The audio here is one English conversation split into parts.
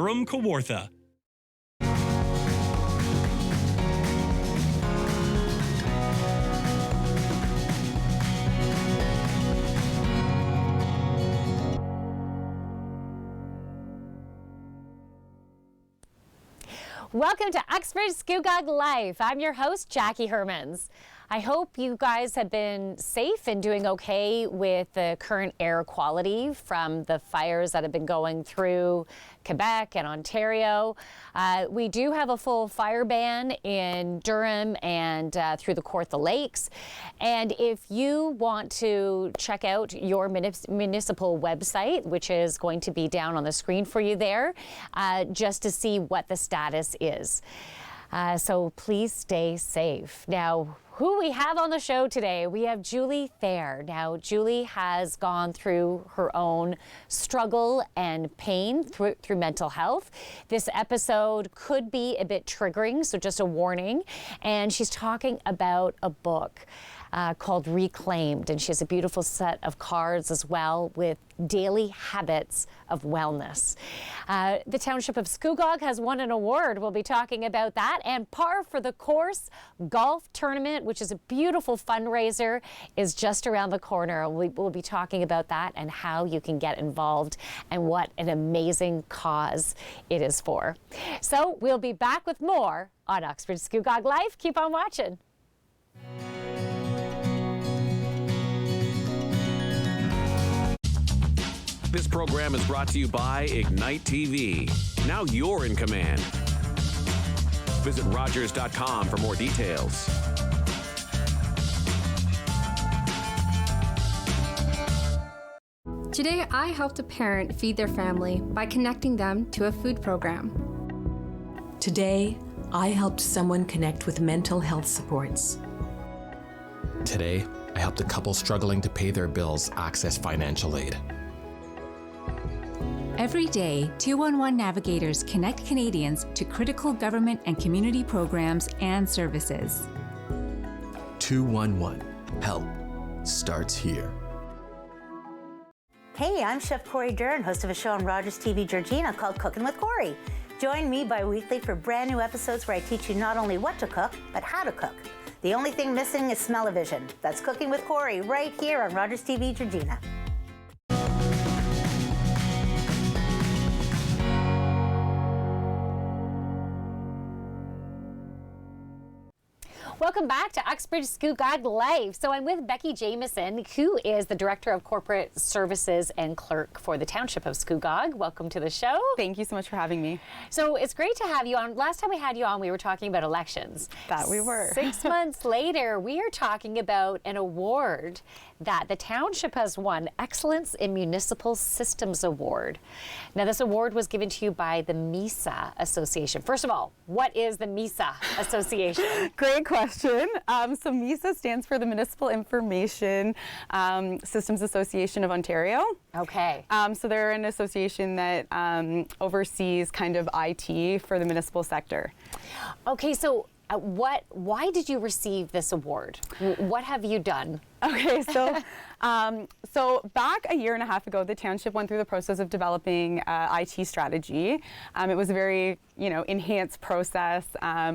Durham Kawartha. Welcome to Uxbridge Scugog Life. I'm your host, Jackie Hermans. I hope you guys have been safe and doing okay with the current air quality from the fires that have been going through Quebec and Ontario. We do have a full fire ban in Durham and through the Kawartha Lakes. And if you want to check out your municipal website, which is going to be down on the screen for you there, just to see what the status is. So please stay safe. Now, who we have on the show today, we have Julie Thayer. Now, Julie has gone through her own struggle and pain through mental health. This episode could be a bit triggering, so just a warning. And she's talking about a book called Reclaimed, and she has a beautiful set of cards as well with daily habits of wellness. The Township of Scugog has won an award. We'll be talking about that. And Par for the Course golf tournament, which is a beautiful fundraiser, is just around the corner. We'll be talking about that and how you can get involved and what an amazing cause it is for. So we'll be back with more on Uxbridge Scugog Life. Keep on watching. This program is brought to you by Ignite TV. Now you're in command. Visit Rogers.com for more details. Today, I helped a parent feed their family by connecting them to a food program. Today, I helped someone connect with mental health supports. Today, I helped a couple struggling to pay their bills access financial aid. Every day, 211 navigators connect Canadians to critical government and community programs and services. 211. Help starts here. Hey, I'm Chef Corey Dern, host of a show on Rogers TV Georgina called Cooking with Corey. Join me bi-weekly for brand new episodes where I teach you not only what to cook, but how to cook. The only thing missing is smell-o-vision. That's Cooking with Corey right here on Rogers TV Georgina. Welcome back to Uxbridge Scugog Life. So I'm with Becky Jamieson, who is the Director of Corporate Services and Clerk for the Township of Scugog. Welcome to the show. Thank you so much for having me. So it's great to have you on. Last time we had you on, we were talking about elections. That we were. 6 months later, we are talking about an award that the Township has won, Excellence in Municipal Systems Award. Now, this award was given to you by the MISA Association. First of all, what is the MISA Association? Great question. So MISA stands for the Municipal Information Systems Association of Ontario. Okay. So they're an association that oversees kind of IT for the municipal sector. Okay, so why did you receive this award? What have you done? Okay, so so back a year and a half ago, the township went through the process of developing IT strategy. It was a very, enhanced process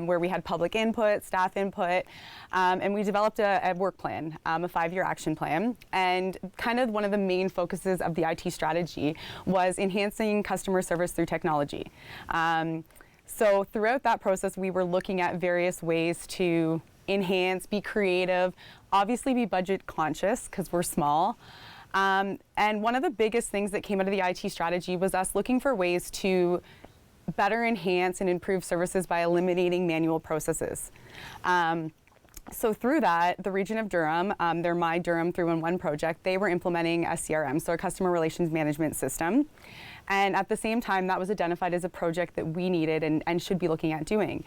where we had public input, staff input, and we developed a work plan, a 5-year action plan. And kind of one of the main focuses of the IT strategy was enhancing customer service through technology. So throughout that process, we were looking at various ways to enhance, be creative, obviously be budget conscious because we're small. And one of the biggest things that came out of the IT strategy was us looking for ways to better enhance and improve services by eliminating manual processes. So through that, the region of Durham, their My Durham 311 project, they were implementing a CRM, so a customer relations management system. And at the same time, that was identified as a project that we needed and should be looking at doing.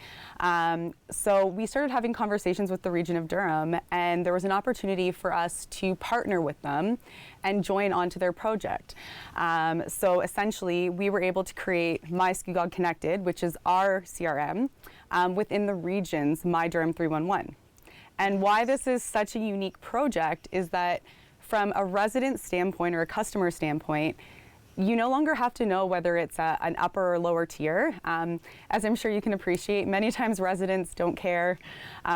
So we started having conversations with the region of Durham, and there was an opportunity for us to partner with them and join onto their project. So essentially, we were able to create My Scugog Connected, which is our CRM, within the region's My Durham 311. And why this is such a unique project is that from a resident standpoint or a customer standpoint, you no longer have to know whether it's an upper or lower tier. As I'm sure you can appreciate, many times residents don't care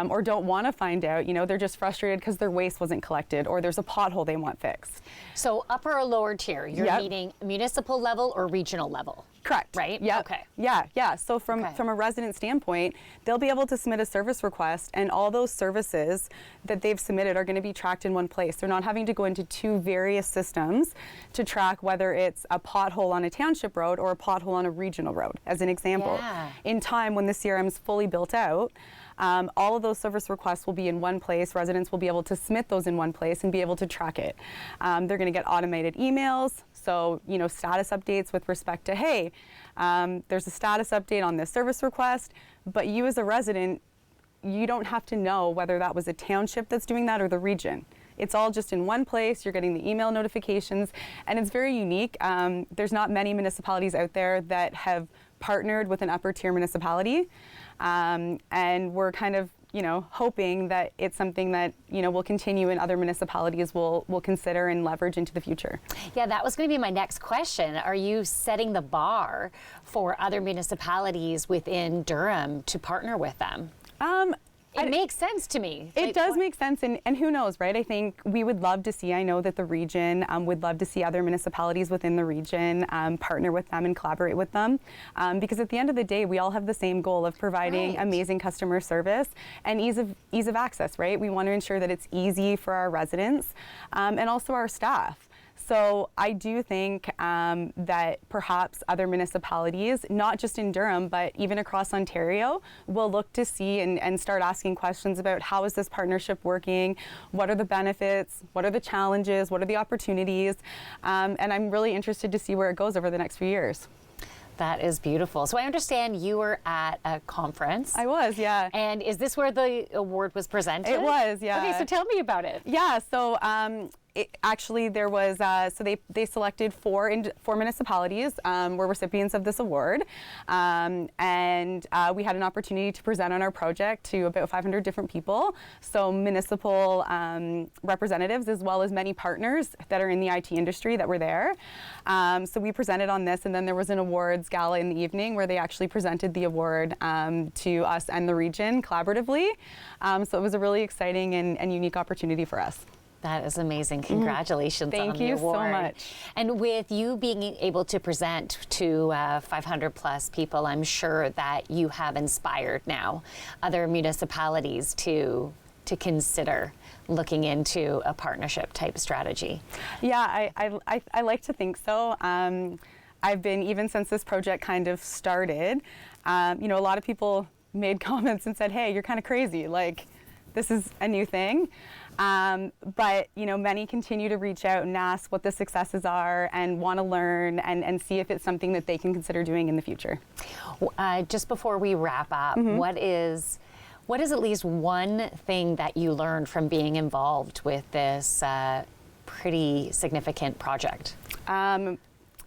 or don't want to find out. You know, they're just frustrated because their waste wasn't collected or there's a pothole they want fixed. So upper or lower tier, you're meaning municipal level or regional level? Correct. Right? Yeah. Okay. Yeah. So from a resident standpoint, they'll be able to submit a service request, and all those services that they've submitted are going to be tracked in one place. They're not having to go into two various systems to track whether it's a pothole on a township road or a pothole on a regional road, as an example. Yeah. In time, when the CRM is fully built out, all of those service requests will be in one place. Residents will be able to submit those in one place and be able to track it. They're going to get automated emails. So, you know, status updates with respect to, hey, there's a status update on this service request, but you as a resident, you don't have to know whether that was a township that's doing that or the region. It's all just in one place. You're getting the email notifications, and it's very unique. There's not many municipalities out there that have partnered with an upper tier municipality, and we're kind of, you know, hoping that it's something that, you know, will continue and other municipalities will consider and leverage into the future. Yeah, that was going to be my next question. Are you setting the bar for other municipalities within Durham to partner with them? It makes sense to me. It does make sense, and who knows, right? I think we would love to see, I know that the region would love to see other municipalities within the region partner with them and collaborate with them, because at the end of the day, we all have the same goal of providing amazing customer service and ease of access, right? We want to ensure that it's easy for our residents and also our staff. So I do think that perhaps other municipalities, not just in Durham, but even across Ontario, will look to see and start asking questions about how is this partnership working, what are the benefits, what are the challenges, what are the opportunities, and I'm really interested to see where it goes over the next few years. That is beautiful. So I understand you were at a conference. I was, yeah. And is this where the award was presented? It was, yeah. Okay, so tell me about it. Yeah, so actually there was, so they selected four municipalities were recipients of this award. And we had an opportunity to present on our project to about 500 different people. So municipal representatives, as well as many partners that are in the IT industry that were there. So we presented on this, and then there was an awards gala in the evening where they actually presented the award to us and the region collaboratively. So it was a really exciting and unique opportunity for us. That is amazing. Congratulations on the award. Thank you so much. And with you being able to present to 500 plus people, I'm sure that you have inspired now other municipalities to consider looking into a partnership type strategy. Yeah, I like to think so. I've been, even since this project kind of started, you know, a lot of people made comments and said, hey, you're kind of crazy. Like, this is a new thing. But, you know, many continue to reach out and ask what the successes are and want to learn and see if it's something that they can consider doing in the future. Just before we wrap up, what is at least one thing that you learned from being involved with this pretty significant project?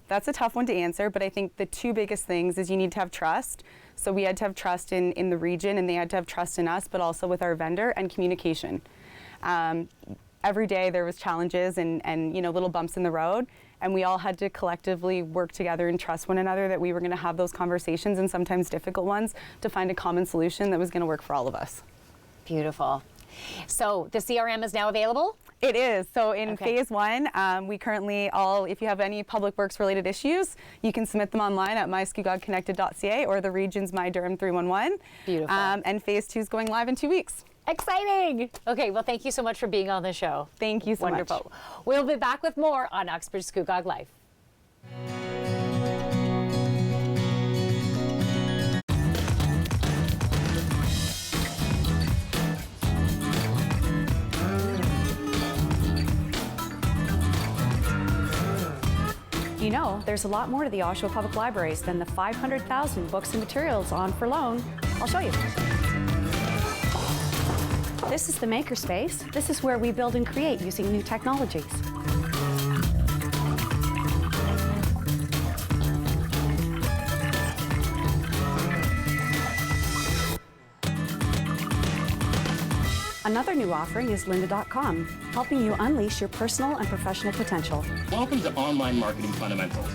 That's a tough one to answer, but I think the two biggest things is you need to have trust. So we had to have trust in the region, and they had to have trust in us, but also with our vendor, and communication. Every day there was challenges and you know, little bumps in the road, and we all had to collectively work together and trust one another that we were going to have those conversations, and sometimes difficult ones, to find a common solution that was going to work for all of us. Beautiful. So the CRM is now available? It is. So in phase one, we currently if you have any public works related issues, you can submit them online at myscugogconnected.ca or the region's My Durham 311. Beautiful. And phase two is going live in 2 weeks. Exciting. Okay, well, thank you so much for being on the show. Thank you so much. Wonderful. We'll be back with more on Uxbridge Scugog Life. You know, there's a lot more to the Oshawa Public Libraries than the 500,000 books and materials on for loan. I'll show you. This is the makerspace. This is where we build and create using new technologies. Another new offering is lynda.com, helping you unleash your personal and professional potential. Welcome to Online Marketing Fundamentals,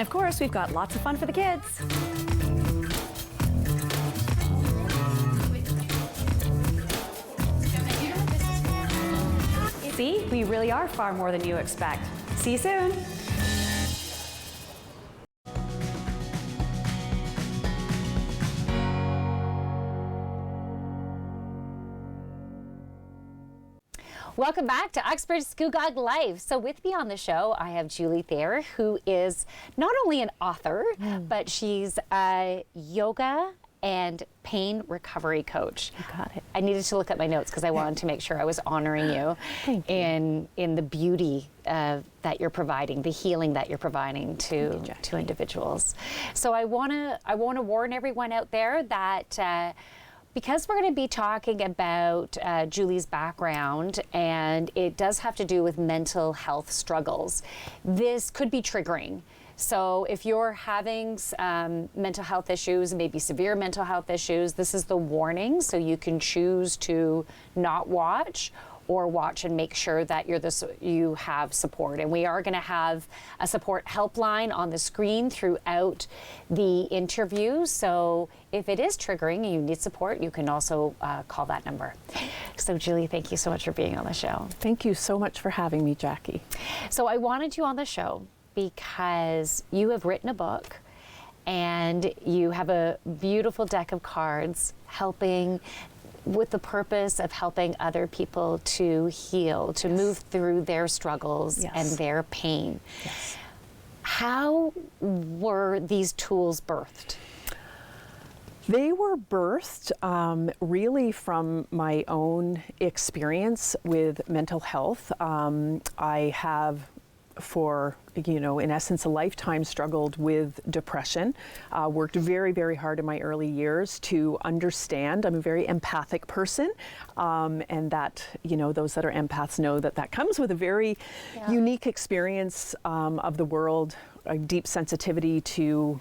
of course, we've got lots of fun for the kids. See, we really are far more than you expect. See you soon. Welcome back to Uxbridge Scugog Life. So with me on the show, I have Julie Thayer, who is not only an author, but she's a yoga and pain recovery coach. You got it. I needed to look at my notes because I wanted to make sure I was honoring you, in the beauty that you're providing, the healing that you're providing to individuals. So I want to warn everyone out there that because we're going to be talking about Julie's background, and it does have to do with mental health struggles, this could be triggering. So if you're having mental health issues, maybe severe mental health issues, this is the warning. So you can choose to not watch or watch and make sure that you have support. And we are going to have a support helpline on the screen throughout the interview. So if it is triggering and you need support, you can also call that number. So Julie, thank you so much for being on the show. Thank you so much for having me, Jackie. So I wanted you on the show because you have written a book and you have a beautiful deck of cards with the purpose of helping other people to heal, to move through their struggles and their pain. Yes. How were these tools birthed? They were birthed really from my own experience with mental health. I have, for in essence, a lifetime struggled with depression. Worked very, very hard in my early years to understand. I'm a very empathic person, and that, those that are empaths know that comes with a very unique experience of the world, a deep sensitivity to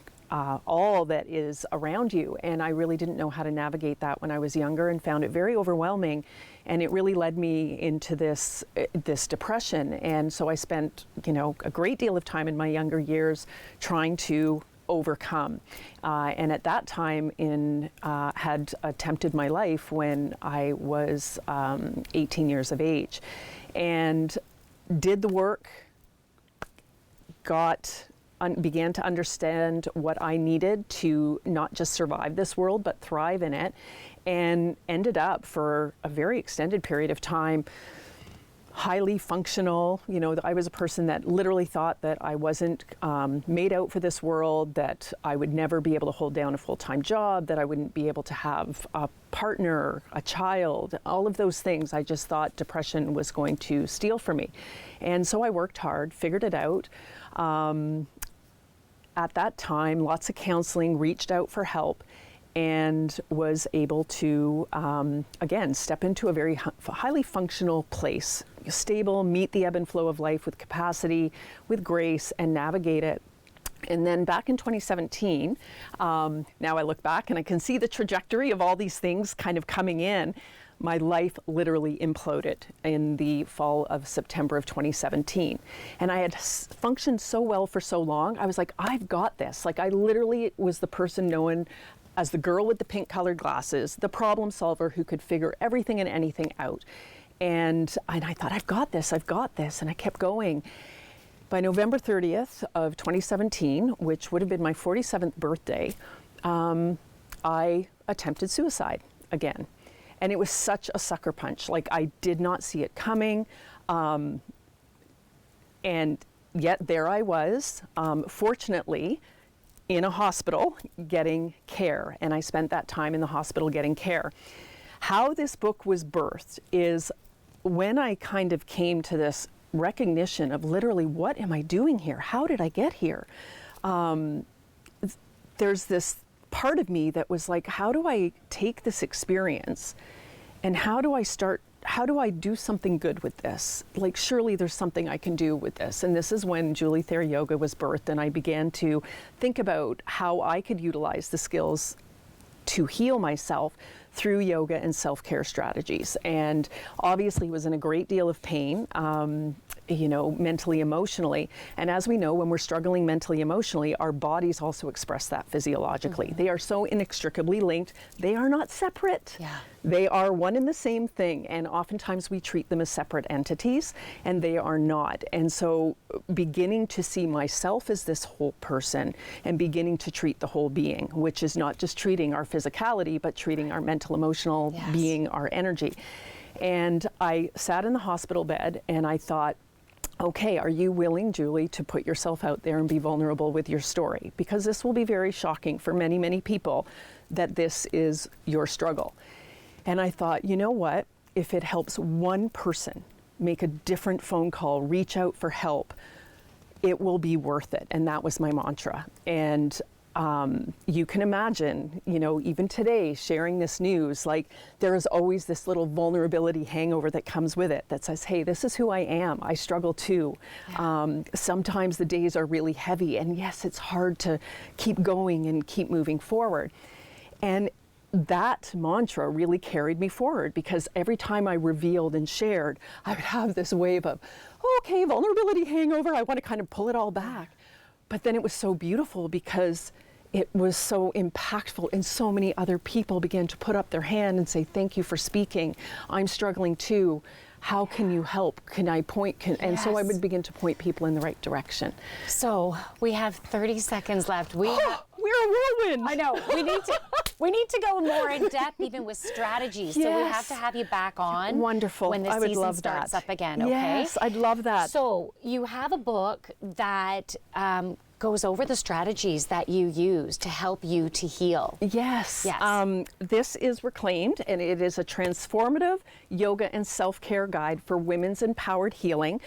all that is around you. And I really didn't know how to navigate that when I was younger and found it very overwhelming. And it really led me into this depression. And so I spent, a great deal of time in my younger years trying to overcome. And at that time had attempted my life when I was 18 years of age, and did the work, began to understand what I needed to not just survive this world, but thrive in it, and ended up for a very extended period of time highly functional. I was a person that literally thought that I wasn't made out for this world, that I would never be able to hold down a full-time job, that I wouldn't be able to have a partner, a child, all of those things. I just thought depression was going to steal from me. And so I worked hard, figured it out. At that time, lots of counseling, reached out for help, and was able to, again, step into a very highly functional place, stable, meet the ebb and flow of life with capacity, with grace, and navigate it. And then back in 2017, now I look back and I can see the trajectory of all these things kind of coming in. My life literally imploded in the fall of September of 2017. And I had functioned so well for so long. I was like, I've got this. Like, I literally was the person known as the girl with the pink colored glasses, the problem solver who could figure everything and anything out. And I thought, I've got this. And I kept going. By November 30th of 2017, which would have been my 47th birthday, I attempted suicide again. And it was such a sucker punch. Like, I did not see it coming. And yet there I was, fortunately, in a hospital getting care. And I spent that time in the hospital getting care. How this book was birthed is when I kind of came to this recognition of literally, what am I doing here? How did I get here? There's this part of me that was like, how do I take this experience and how do I do something good with this? Like, surely there's something I can do with this. And this is when Julie Thayer Yoga was birthed, and I began to think about how I could utilize the skills to heal myself through yoga and self-care strategies. And obviously was in a great deal of pain. mentally, emotionally. And as we know, when we're struggling mentally, emotionally, our bodies also express that physiologically. They are so inextricably linked. They are not separate. Yeah. They are one and the same thing, and oftentimes we treat them as separate entities, and they are not. And so beginning to see myself as this whole person and beginning to treat the whole being, which is not just treating our physicality, but treating our mental, emotional being, our energy. And I sat in the hospital bed and I thought, okay, are you willing, Julie, to put yourself out there and be vulnerable with your story? Because this will be very shocking for many, many people that this is your struggle. And I thought, you know what? If it helps one person make a different phone call, reach out for help, it will be worth it. And that was my mantra. And you can imagine, even today, sharing this news, like there is always this little vulnerability hangover that comes with it that says, hey, this is who I am. I struggle too. Sometimes the days are really heavy. And yes, it's hard to keep going and keep moving forward. And that mantra really carried me forward, because every time I revealed and shared, I would have this wave of, okay, vulnerability hangover, I want to kind of pull it all back. But then it was so beautiful because it was so impactful, and so many other people began to put up their hand and say, thank you for speaking. I'm struggling too. How can you help? Can I point? And so I would begin to point people in the right direction. So we have 30 seconds left. We're a whirlwind. I know. We need to go more in depth, even with strategies. So we have to have you back on. Wonderful. When the I would season love starts that. up again. Okay. Yes, I'd love that. So you have a book that goes over the strategies that you use to help you to heal. Yes. Yes. This is Reclaimed, and it is a transformative yoga and self-care guide for women's empowered healing.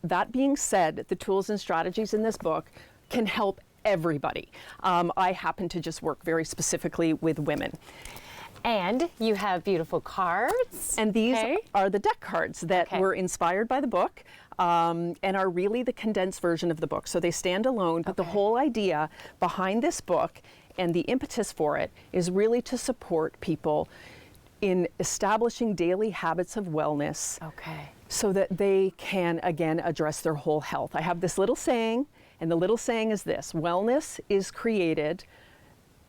That being said, the tools and strategies in this book can help everybody. I happen to just work very specifically with women. And you have beautiful cards. And these are the deck cards that were inspired by the book, and are really the condensed version of the book. So they stand alone, but the whole idea behind this book and the impetus for it is really to support people in establishing daily habits of wellness, so that they can, again, address their whole health. I have this little saying, and the little saying is this: wellness is created.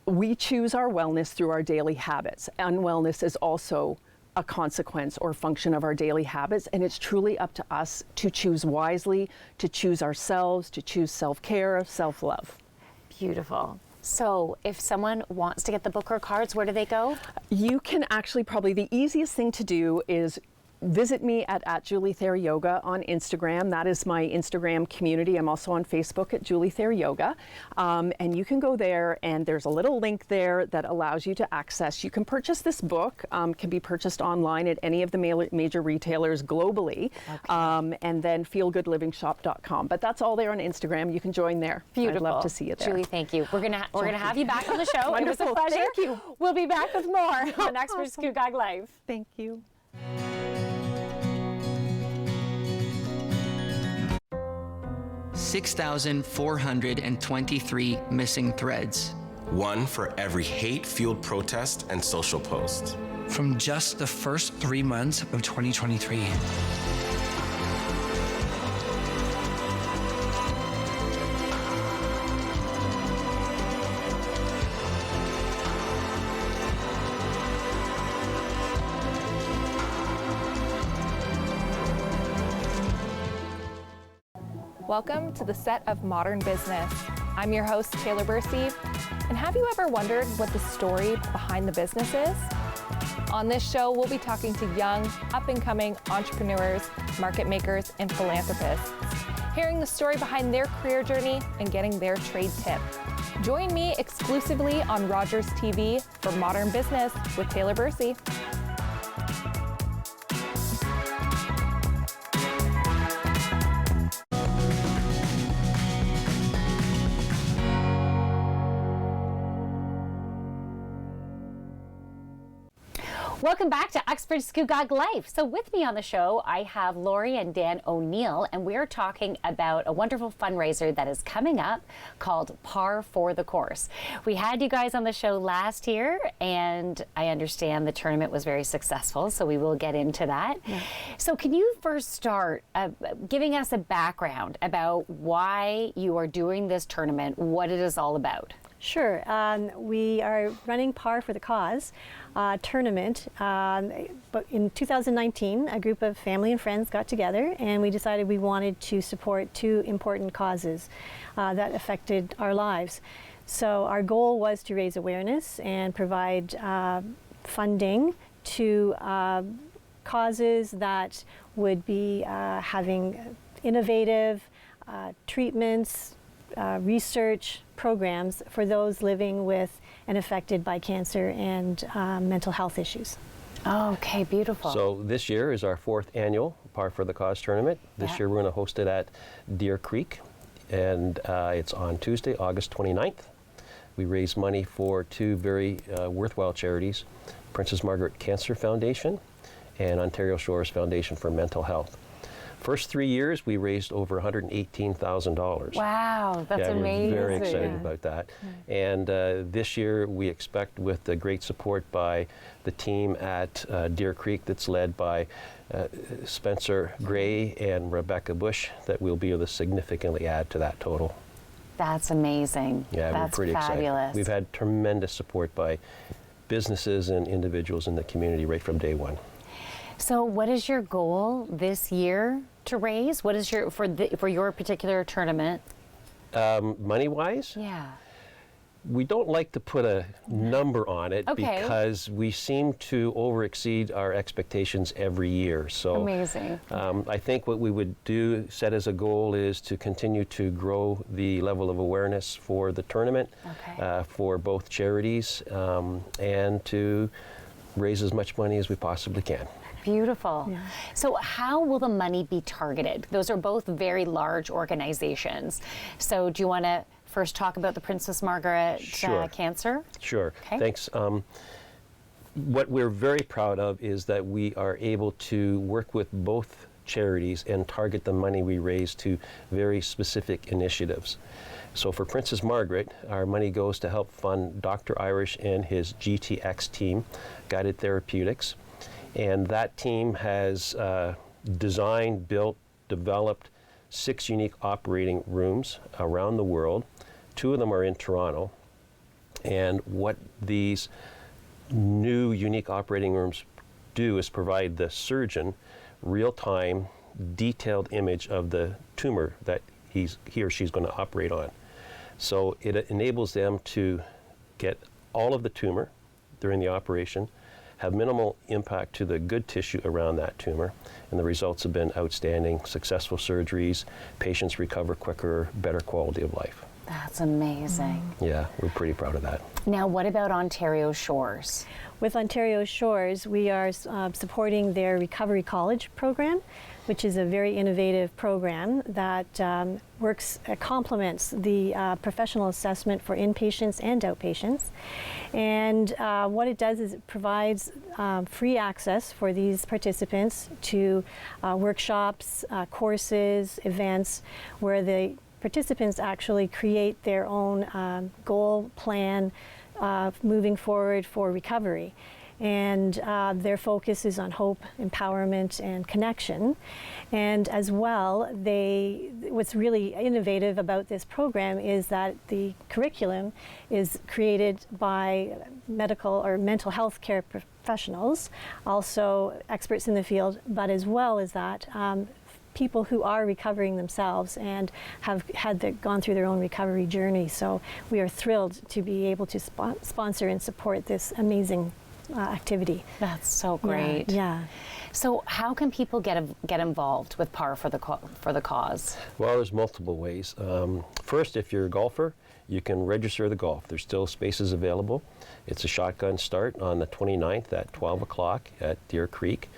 We choose our wellness through our daily habits. Unwellness is also a consequence or function of our daily habits, and it's truly up to us to choose wisely, to choose ourselves, to choose self-care, self-love. Beautiful. So if someone wants to get the book or cards, where do they go? You can actually, probably the easiest thing to do is visit me at Julie Thayer Yoga on Instagram. That is my Instagram community. I'm also on Facebook at Julie Thayer Yoga. And you can go there, and there's a little link there that allows you to access. You can purchase this book, can be purchased online at any of the major retailers globally, and then feelgoodlivingshop.com. But that's all there on Instagram. You can join there. Beautiful. I'd love to see you there. Julie, thank you. We're gonna have you back on the show. Wonderful. It was a pleasure. Thank you. We'll be back with more on Uxbridge Scugog Life. Thank you. 6,423 missing threads. One for every hate-fueled protest and social post. From just the first 3 months of 2023. Welcome to the set of Modern Business. I'm your host, Taylor Bursey, and have you ever wondered what the story behind the business is? On this show, we'll be talking to young, up-and-coming entrepreneurs, market makers, and philanthropists, hearing the story behind their career journey and getting their trade tip. Join me exclusively on Rogers TV for Modern Business with Taylor Bursey. Welcome back to Uxbridge Scugog Life. So with me on the show, I have Lori and Dan O'Neill, and we're talking about a wonderful fundraiser that is coming up called Par for the Course. We had you guys on the show last year, and I understand the tournament was very successful, so we will get into that. Yeah. So can you first start giving us a background about why you are doing this tournament, what it is all about? Sure. We are running Par for the Cause tournament. But in 2019, a group of family and friends got together and we decided we wanted to support two important causes that affected our lives. So our goal was to raise awareness and provide funding to causes that would be having innovative treatments, research programs for those living with and affected by cancer and mental health issues. Oh, okay, beautiful. So this year is our 4th annual Par for the Cause tournament. This year we're going to host it at Deer Creek, and it's on Tuesday, August 29th. We raise money for two very worthwhile charities, Princess Margaret Cancer Foundation and Ontario Shores Foundation for Mental Health. First 3 years, we raised over $118,000. Wow, that's amazing. We're very excited about that. And this year, we expect, with the great support by the team at Deer Creek that's led by Spencer Gray and Rebecca Bush, that we'll be able to significantly add to that total. That's amazing. Yeah, that's we're pretty fabulous. excited. We've had tremendous support by businesses and individuals in the community right from day one. So what is your goal this year to raise? What is your, for your particular tournament? Money-wise? Yeah. We don't like to put a number on it because we seem to overexceed our expectations every year. So amazing. I think what we would do, set as a goal, is to continue to grow the level of awareness for the tournament, for both charities, and to raise as much money as we possibly can. Beautiful. Yeah. So how will the money be targeted? Those are both very large organizations. So do you want to first talk about the Princess Margaret Cancer? Sure. Okay. Thanks. What we're very proud of is that we are able to work with both charities and target the money we raise to very specific initiatives. So for Princess Margaret, our money goes to help fund Dr. Irish and his GTX team, Guided Therapeutics. And that team has designed, built, developed 6 unique operating rooms around the world. 2 of them are in Toronto. And what these new unique operating rooms do is provide the surgeon real-time, detailed image of the tumor that he or she's going to operate on. So it enables them to get all of the tumor during the operation, have minimal impact to the good tissue around that tumor, and the results have been outstanding. Successful surgeries, patients recover quicker, better quality of life. That's amazing. Yeah, we're pretty proud of that. Now, what about Ontario Shores? With Ontario Shores, we are supporting their Recovery College program, which is a very innovative program that complements the professional assessment for inpatients and outpatients. And what it does is it provides free access for these participants to workshops, courses, events, where the participants actually create their own goal plan moving forward for recovery. And their focus is on hope, empowerment, and connection. And as well, what's really innovative about this program is that the curriculum is created by medical or mental health care professionals, also experts in the field, but as well as that, people who are recovering themselves and have gone through their own recovery journey. So we are thrilled to be able to sponsor and support this amazing activity. That's so great. Yeah. So how can people get involved with Par for the Cause? Well, there's multiple ways. First, if you're a golfer, you can register the golf. There's still spaces available. It's a shotgun start on the 29th at 12 o'clock at Deer Creek.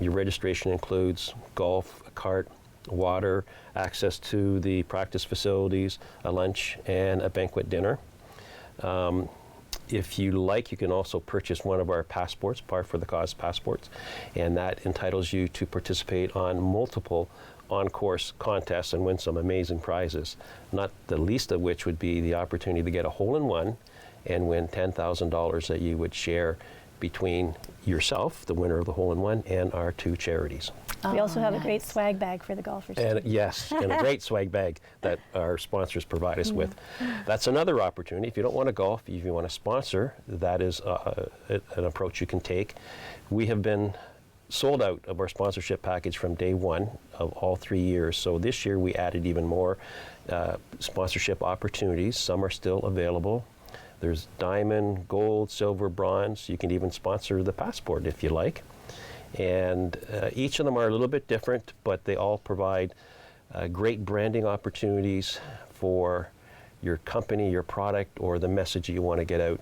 Your registration includes golf, a cart, water, access to the practice facilities, a lunch, and a banquet dinner. if you like, you can also purchase one of our passports, Par for the Cause passports, and that entitles you to participate on multiple on-course contests and win some amazing prizes, not the least of which would be the opportunity to get a hole-in-one and win $10,000 that you would share between yourself, the winner of the hole-in-one, and our 2 charities. We also have a great swag bag for the golfers. And yes, and a great swag bag that our sponsors provide us with. That's another opportunity. If you don't want to golf, if you want to sponsor, that is an approach you can take. We have been sold out of our sponsorship package from day one of all 3 years. So this year we added even more sponsorship opportunities. Some are still available. There's diamond, gold, silver, bronze. You can even sponsor the passport if you like. And each of them are a little bit different, but they all provide great branding opportunities for your company, your product, or the message you want to get out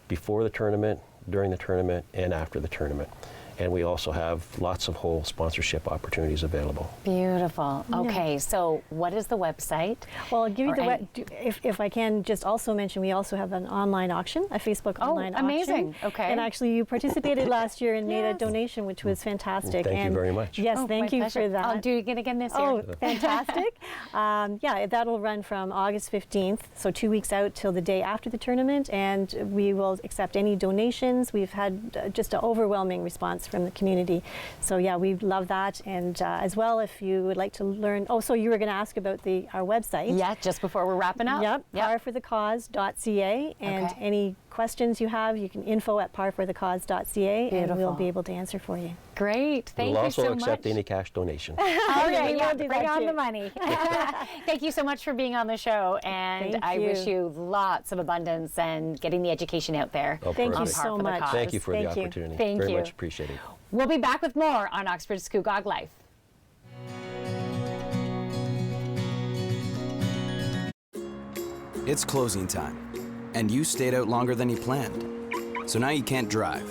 before the tournament, during the tournament, and after the tournament. And we also have lots of whole sponsorship opportunities available. Beautiful. Okay, so what is the website? Well, I'll give you if I can just also mention, we also have an online auction, a Facebook online auction. Amazing. Okay. And actually you participated last year and made a donation, which was fantastic. Thank you very much. Yes, thank you for that. I'll do it again this year. Oh, fantastic. Yeah, that'll run from August 15th, so 2 weeks out till the day after the tournament, and we will accept any donations. We've had just an overwhelming response from the community. So yeah, we love that. And as well, if you would like to learn, so you were going to ask about our website. Yeah, just before we're wrapping up. Yep, parforthecause.ca, and any questions you have, you can info@parforthecause.ca, and we'll be able to answer for you. Great, thank you so much. We'll also accept any cash donation. Okay, bring on the money. Thank you so much for being on the show, and I wish you lots of abundance and getting the education out there. Thank you so much. Thank you for the opportunity. Thank you. Very much appreciated. We'll be back with more on Uxbridge Scugog Life. It's closing time, and you stayed out longer than you planned. So now you can't drive,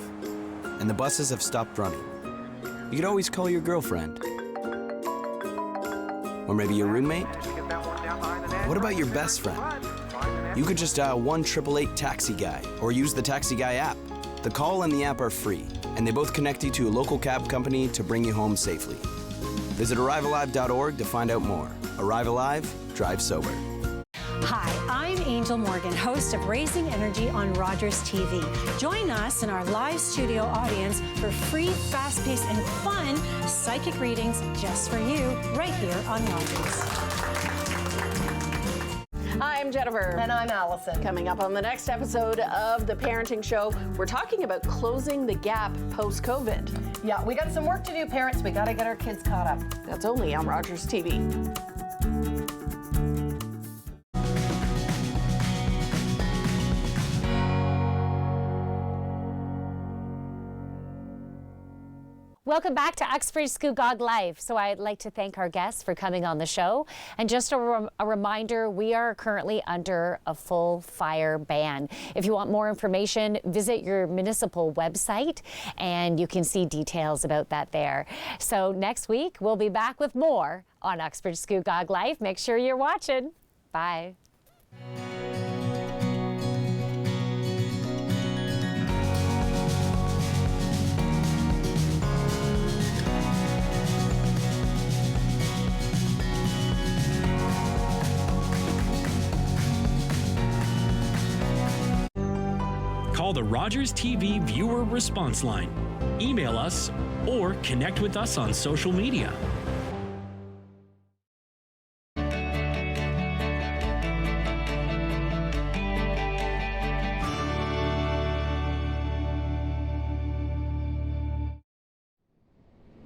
and the buses have stopped running. You could always call your girlfriend. Or maybe your roommate? What about your best friend? You could just dial 1-888-TAXI-GUY or use the Taxi Guy app. The call and the app are free, and they both connect you to a local cab company to bring you home safely. Visit arrivealive.org to find out more. Arrive Alive, drive sober. Hi, I'm Angel Morgan, host of Raising Energy on Rogers TV. Join us in our live studio audience for free, fast-paced, and fun psychic readings just for you, right here on Rogers. Hi, I'm Jennifer. And I'm Allison. Coming up on the next episode of The Parenting Show, we're talking about closing the gap post-COVID. Yeah, we got some work to do, parents. We got to get our kids caught up. That's only on Rogers TV. Welcome back to Uxbridge Scugog Life. So I'd like to thank our guests for coming on the show. And just a reminder, we are currently under a full fire ban. If you want more information, visit your municipal website and you can see details about that there. So next week, we'll be back with more on Uxbridge Scugog Life. Make sure you're watching. Bye. Call the Rogers TV viewer response line, email us, or connect with us on social media.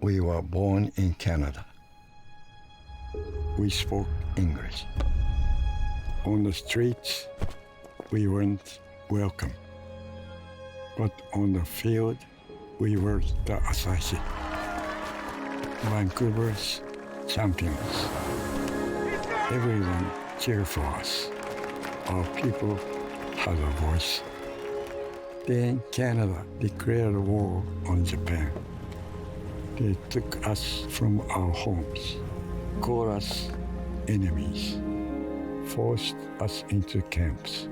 We were born in Canada. We spoke English. On the streets, we weren't welcome. But on the field, we were the Asahi. Vancouver's champions. Everyone cheered for us. Our people had a voice. Then Canada declared war on Japan. They took us from our homes, called us enemies, forced us into camps.